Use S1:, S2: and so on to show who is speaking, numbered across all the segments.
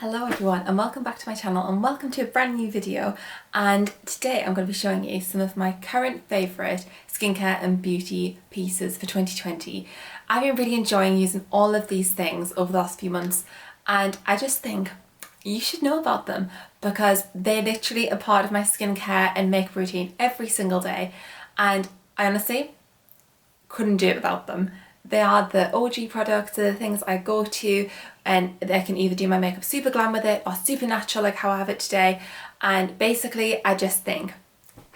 S1: Hello everyone and welcome back to my channel and welcome to a brand new video, and today I'm going to be showing you some of my current favourite skincare and beauty pieces for 2020. I've been really enjoying using all of these things over the last few months and I just think you should know about them because they're literally a part of my skincare and makeup routine every single day, and I honestly couldn't do it without them. They are the OG products, they're the things I go to, and I can either do my makeup super glam with it or super natural like how I have it today, and basically I just think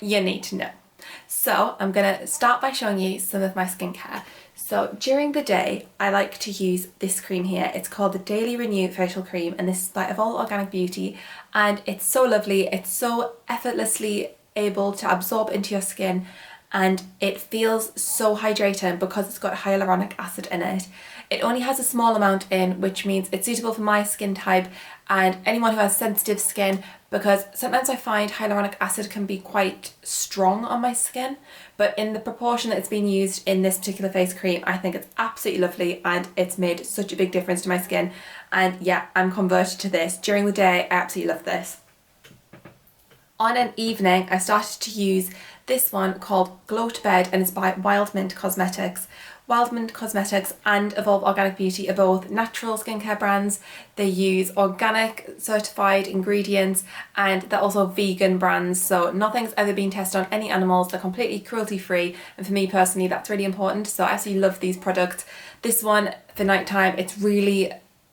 S1: you need to know. So I'm gonna start by showing you some of my skincare. So during the day I like to use this cream here. It's called the Daily Renew Facial Cream and this is by Evolve Organic Beauty, and it's so lovely. It's so effortlessly able to absorb into your skin and it feels so hydrating because it's got hyaluronic acid in it. It only has a small amount in, which means it's suitable for my skin type and anyone who has sensitive skin, because sometimes I find hyaluronic acid can be quite strong on my skin, but in the proportion that it's been used in this particular face cream, I think it's absolutely lovely and it's made such a big difference to my skin. And yeah, I'm converted to this. During the day, I absolutely love this. On an evening, I started to use this one called Glow to Bed and it's by Wild Mint Cosmetics. Wild Mint Cosmetics and Evolve Organic Beauty are both natural skincare brands. They use organic certified ingredients and they're also vegan brands, so nothing's ever been tested on any animals. They're completely cruelty free, and for me personally that's really important, so I absolutely love these products. This one for nighttime, it's really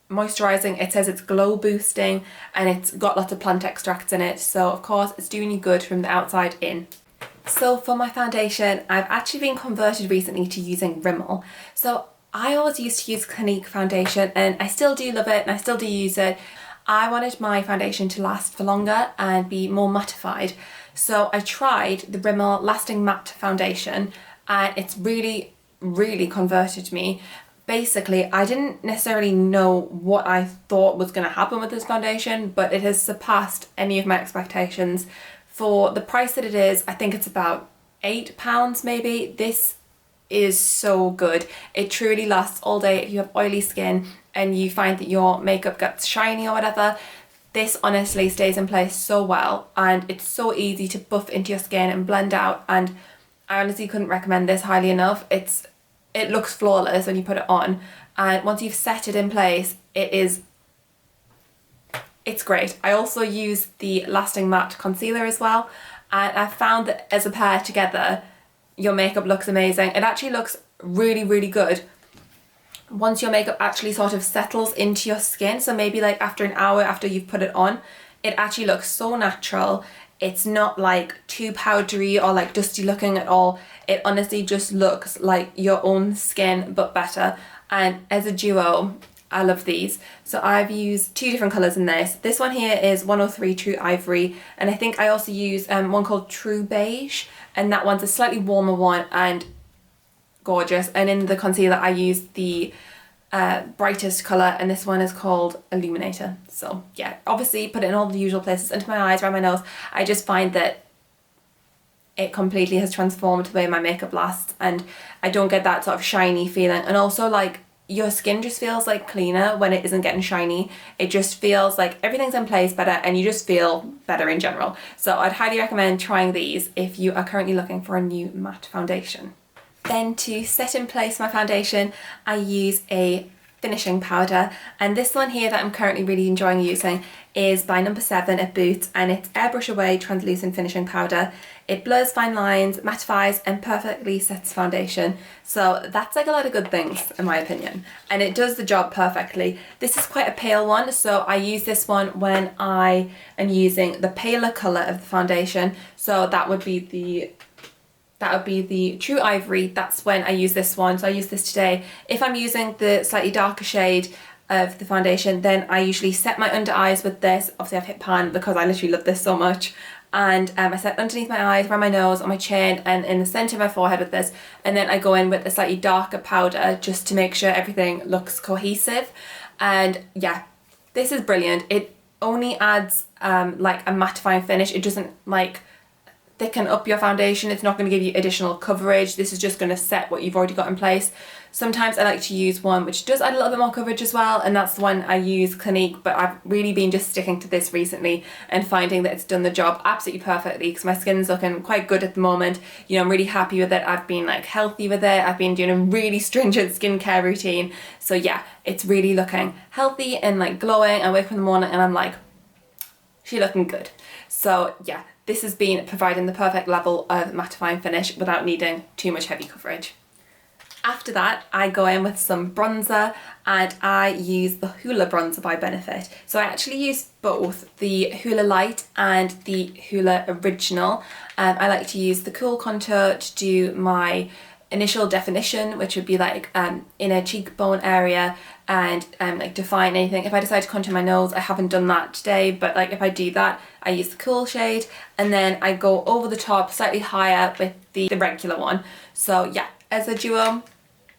S1: moisturizing. It says it's glow boosting and it's got lots of plant extracts in it, so of course it's doing you good from the outside in. So for my foundation, I've actually been converted recently to using Rimmel. So I always used to use Clinique foundation and I still do love it and I still do use it. I wanted my foundation to last for longer and be more mattified, so I tried the Rimmel Lasting Matte Foundation and it's really converted me. Basically, I didn't necessarily know what I thought was going to happen with this foundation, but it has surpassed any of my expectations. For the price that it is, I think it's about £8 maybe. This is so good. It truly lasts all day. If you have oily skin and you find that your makeup gets shiny or whatever, this honestly stays in place so well and it's so easy to buff into your skin and blend out, and I honestly couldn't recommend this highly enough. It looks flawless when you put it on, and once you've set it in place, it's great. I also use the Lasting Matte Concealer as well, and I found that as a pair together, your makeup looks amazing. It actually looks really good once your makeup actually sort of settles into your skin. So maybe like after an hour after you've put it on, it actually looks so natural. It's not like too powdery or like dusty looking at all. It honestly just looks like your own skin but better, and as a duo I love these. So I've used two different colours in this. This one here is 103 True Ivory, and I think I also use one called True Beige, and that one's a slightly warmer one and gorgeous. And in the concealer I use the brightest colour, and this one is called Illuminator. So yeah, obviously put it in all the usual places, into my eyes, around my nose. I just find that it completely has transformed the way my makeup lasts and I don't get that sort of shiny feeling, and also like your skin just feels like cleaner when it isn't getting shiny. It just feels like everything's in place better and you just feel better in general. So I'd highly recommend trying these if you are currently looking for a new matte foundation. Then to set in place my foundation, I use a finishing powder, and this one here that I'm currently really enjoying using is by No. 7 at Boots, and it's Airbrush Away Translucent Finishing Powder. It blurs fine lines, mattifies and perfectly sets foundation. So that's like a lot of good things in my opinion, and it does the job perfectly. This is quite a pale one, so I use this one when I am using the paler colour of the foundation. So that would be the True Ivory. That's when I use this one, so I use this today. If I'm using the slightly darker shade of the foundation, then I usually set my under eyes with this. Obviously I've hit pan because I literally love this so much, and I set underneath my eyes, around my nose, on my chin and in the centre of my forehead with this, and then I go in with a slightly darker powder just to make sure everything looks cohesive. And yeah, this is brilliant. It only adds like a mattifying finish. It doesn't like thicken up your foundation. It's not going to give you additional coverage. This is just going to set what you've already got in place. Sometimes I like to use one which does add a little bit more coverage as well, and that's the one I use, Clinique, but I've really been just sticking to this recently and finding that it's done the job absolutely perfectly because my skin's looking quite good at the moment. You know, I'm really happy with it. I've been like healthy with it. I've been doing a really stringent skincare routine. So yeah, it's really looking healthy and like glowing. I wake up in the morning and I'm like, she looking good. So yeah, this has been providing the perfect level of mattifying finish without needing too much heavy coverage. After that, I go in with some bronzer, and I use the Hoola bronzer by Benefit. So I actually use both the Hoola Light and the Hoola Original. I like to use the Cool Contour to do my initial definition, which would be like inner cheekbone area, and like define anything. If I decide to contour my nose, I haven't done that today, but like if I do that, I use the cool shade, and then I go over the top slightly higher with the regular one. So yeah, as a duo,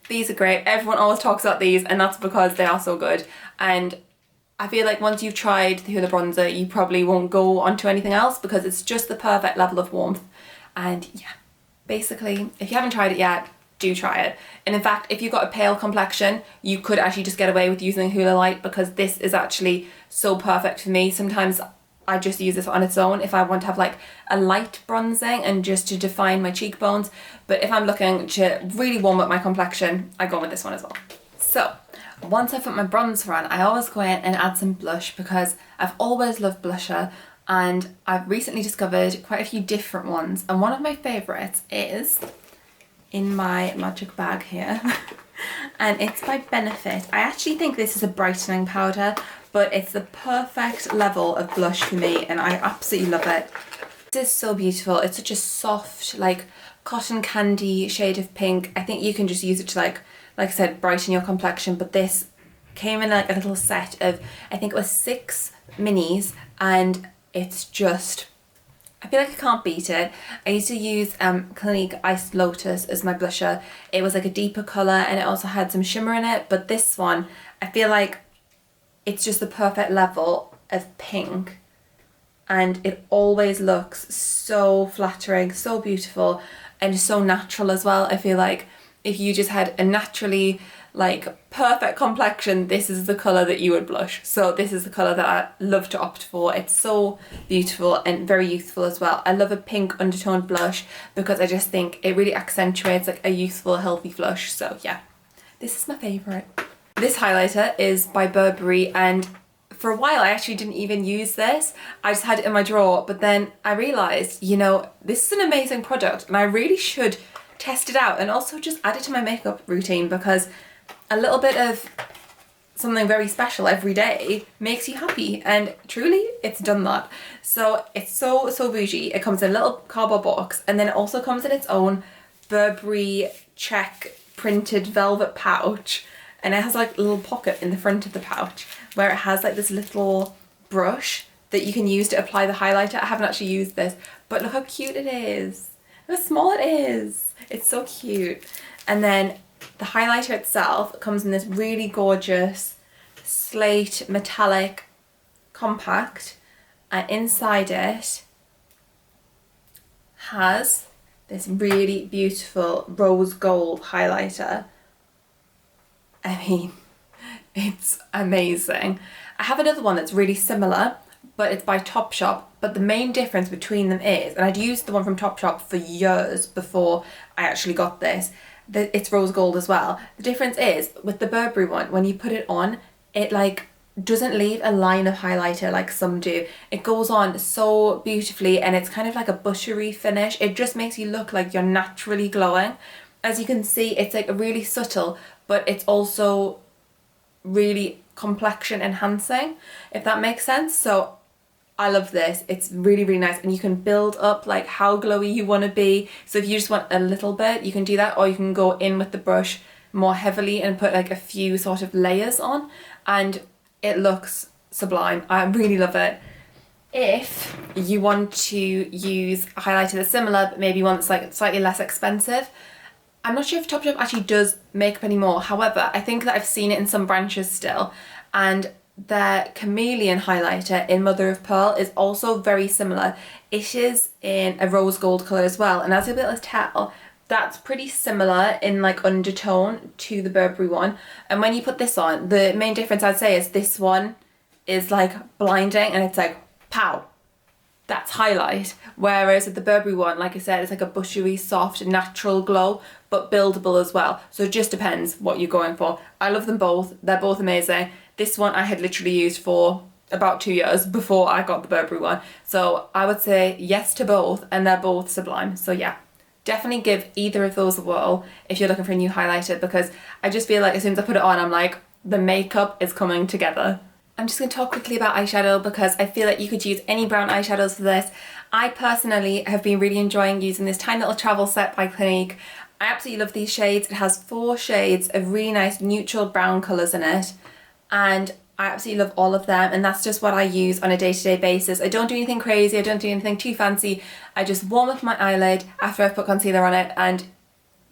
S1: these are great. Everyone always talks about these, and that's because they are so good. And I feel like once you've tried the Hoola bronzer, you probably won't go on to anything else because it's just the perfect level of warmth. And yeah, basically, if you haven't tried it yet, do try it. And in fact, if you've got a pale complexion, you could actually just get away with using Hoola Light because this is actually so perfect for me. Sometimes I just use this on its own if I want to have like a light bronzing and just to define my cheekbones. But if I'm looking to really warm up my complexion, I go with this one as well. So once I've put my bronzer on, I always go in and add some blush because I've always loved blusher, and I've recently discovered quite a few different ones. And one of my favourites is in my magic bag here. And it's by Benefit. I actually think this is a brightening powder, but it's the perfect level of blush for me, and I absolutely love it. This is so beautiful. It's such a soft, like cotton candy shade of pink. I think you can just use it to like I said, brighten your complexion, but this came in like a little set of, I think it was 6 minis, and it's just, I feel like I can't beat it. I used to use Clinique Iced Lotus as my blusher. It was like a deeper colour and it also had some shimmer in it, but this one, I feel like it's just the perfect level of pink, and it always looks so flattering, so beautiful, and so natural as well. I feel like if you just had a naturally like perfect complexion, this is the colour that you would blush. So this is the colour that I love to opt for. It's so beautiful and very youthful as well. I love a pink undertoned blush because I just think it really accentuates like a youthful, healthy blush. So yeah, this is my favourite. This highlighter is by Burberry, and for a while I actually didn't even use this. I just had it in my drawer, but then I realised, you know, this is an amazing product and I really should test it out and also just add it to my makeup routine, because a little bit of something very special every day makes you happy, and truly it's done that. So it's so bougie. It comes in a little cardboard box, and then it also comes in its own Burberry check printed velvet pouch, and it has like a little pocket in the front of the pouch where it has like this little brush that you can use to apply the highlighter. I haven't actually used this, but look how cute it is. Look how small it is. It's so cute. And then the highlighter itself comes in this really gorgeous slate metallic compact, and inside it has this really beautiful rose gold highlighter. I mean, it's amazing. I have another one that's really similar, but it's by Topshop, but the main difference between them is, and I'd used the one from Topshop for years before I actually got this, it's rose gold as well. The difference is, with the Burberry one, when you put it on, it like doesn't leave a line of highlighter like some do. It goes on so beautifully, and it's kind of like a buttery finish. It just makes you look like you're naturally glowing. As you can see, it's like really subtle, but it's also really complexion enhancing, if that makes sense. So I love this. It's really nice, and you can build up like how glowy you want to be. So if you just want a little bit, you can do that, or you can go in with the brush more heavily and put like a few sort of layers on, and it looks sublime. I really love it. If you want to use a highlighter that's similar but maybe one that's like slightly less expensive, I'm not sure if Topshop actually does makeup anymore. However, I think that I've seen it in some branches still, and their Chameleon highlighter in Mother of Pearl is also very similar. It is in a rose gold colour as well, and as you'll be able to tell, that's pretty similar in like undertone to the Burberry one. And when you put this on, the main difference I'd say is this one is like blinding and it's like pow, that's highlight. Whereas with the Burberry one, like I said, it's like a buttery, soft, natural glow, but buildable as well. So it just depends what you're going for. I love them both. They're both amazing. This one I had literally used for about 2 years before I got the Burberry one. So I would say yes to both, and they're both sublime. So yeah, definitely give either of those a whirl if you're looking for a new highlighter, because I just feel like as soon as I put it on, I'm like, the makeup is coming together. I'm just going to talk quickly about eyeshadow because I feel like you could use any brown eyeshadows for this. I personally have been really enjoying using this tiny little travel set by Clinique. I absolutely love these shades. It has 4 shades of really nice neutral brown colours in it, and I absolutely love all of them, and that's just what I use on a day-to-day basis. I don't do anything crazy, I don't do anything too fancy. I just warm up my eyelid after I've put concealer on it, and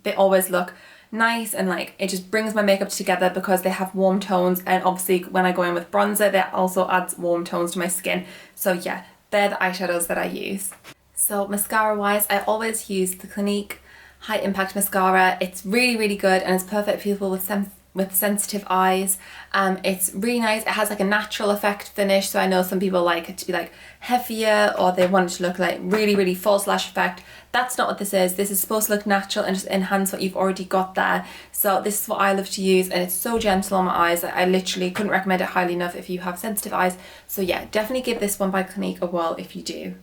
S1: they always look nice, and like it just brings my makeup together because they have warm tones, and obviously when I go in with bronzer that also adds warm tones to my skin. So yeah, they're the eyeshadows that I use. So mascara wise, I always use the Clinique High Impact Mascara. It's really good and it's perfect for people with sensitive eyes. It's really nice. It has like a natural effect finish, so I know some people like it to be like heavier, or they want it to look like really false lash effect. That's not what this is. This is supposed to look natural and just enhance what you've already got there. So this is what I love to use, and it's so gentle on my eyes. I literally couldn't recommend it highly enough if you have sensitive eyes. So yeah, definitely give this one by Clinique a whirl if you do.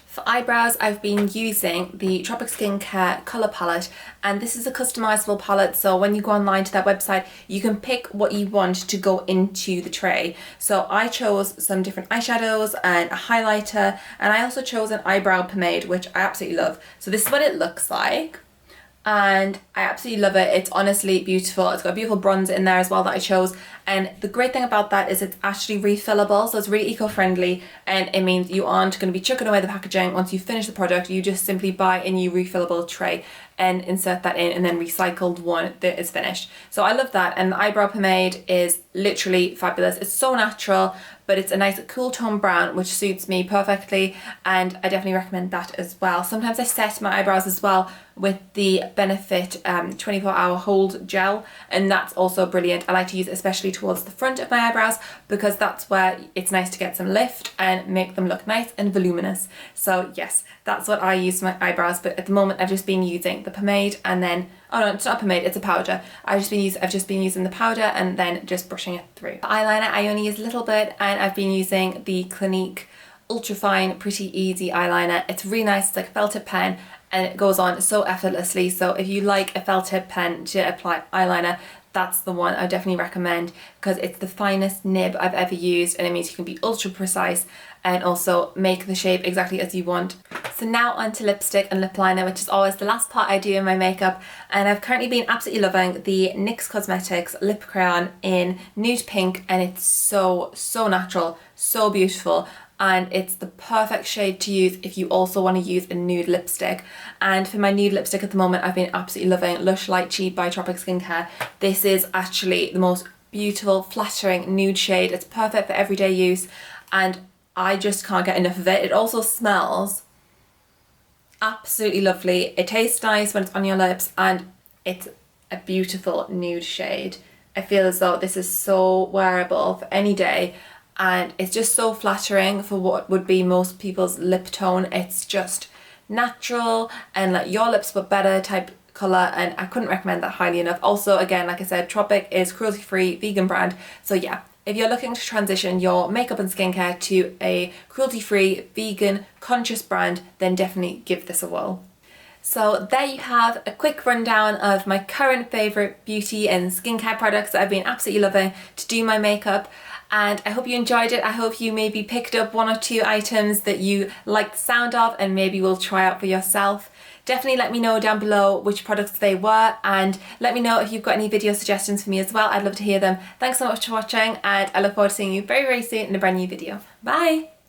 S1: For eyebrows, I've been using the Tropic Skincare colour palette, and this is a customizable palette, so when you go online to their website you can pick what you want to go into the tray. So I chose some different eyeshadows and a highlighter, and I also chose an eyebrow pomade, which I absolutely love. So this is what it looks like, and I absolutely love it. It's honestly beautiful. It's got a beautiful bronzer in there as well that I chose, and the great thing about that is it's actually refillable, so it's really eco-friendly, and it means you aren't going to be chucking away the packaging once you finish the product. You just simply buy a new refillable tray and insert that in, and then recycled one that is finished. So I love that, and the eyebrow pomade is literally fabulous. It's so natural, but it's a nice cool tone brown which suits me perfectly, and I definitely recommend that as well. Sometimes I set my eyebrows as well with the Benefit 24-hour hold gel, and that's also brilliant. I like to use it especially towards the front of my eyebrows because that's where it's nice to get some lift and make them look nice and voluminous. So yes, that's what I use for my eyebrows, but at the moment I've just been using the pomade, and then, oh no, it's not a pomade, it's a powder. I've just been using the powder and then just brushing it through. For eyeliner, I only use a little bit, and I've been using the Clinique Ultra Fine Pretty Easy eyeliner. It's really nice. It's like a felt tip pen, and it goes on so effortlessly. So if you like a felt tip pen to apply eyeliner, that's the one I definitely recommend, because it's the finest nib I've ever used, and it means you can be ultra precise and also make the shape exactly as you want. So now onto lipstick and lip liner, which is always the last part I do in my makeup, and I've currently been absolutely loving the NYX Cosmetics lip crayon in nude pink, and it's so natural, so beautiful, and it's the perfect shade to use if you also want to use a nude lipstick. And for my nude lipstick at the moment, I've been absolutely loving Lush Lychee by Tropic Skincare. This is actually the most beautiful, flattering nude shade. It's perfect for everyday use, and I just can't get enough of it. It also smells absolutely lovely. It tastes nice when it's on your lips, and it's a beautiful nude shade. I feel as though this is so wearable for any day, and it's just so flattering for what would be most people's lip tone. It's just natural and like your lips but better type colour, and I couldn't recommend that highly enough. Also, again, like I said, Tropic is cruelty-free vegan brand, so yeah, if you're looking to transition your makeup and skincare to a cruelty-free, vegan, conscious brand, then definitely give this a whirl. So there you have a quick rundown of my current favourite beauty and skincare products that I've been absolutely loving to do my makeup, and I hope you enjoyed it. I hope you maybe picked up 1 or 2 items that you like the sound of and maybe will try out for yourself. Definitely let me know down below which products they were, and let me know if you've got any video suggestions for me as well. I'd love to hear them. Thanks so much for watching, and I look forward to seeing you very soon in a brand new video. Bye!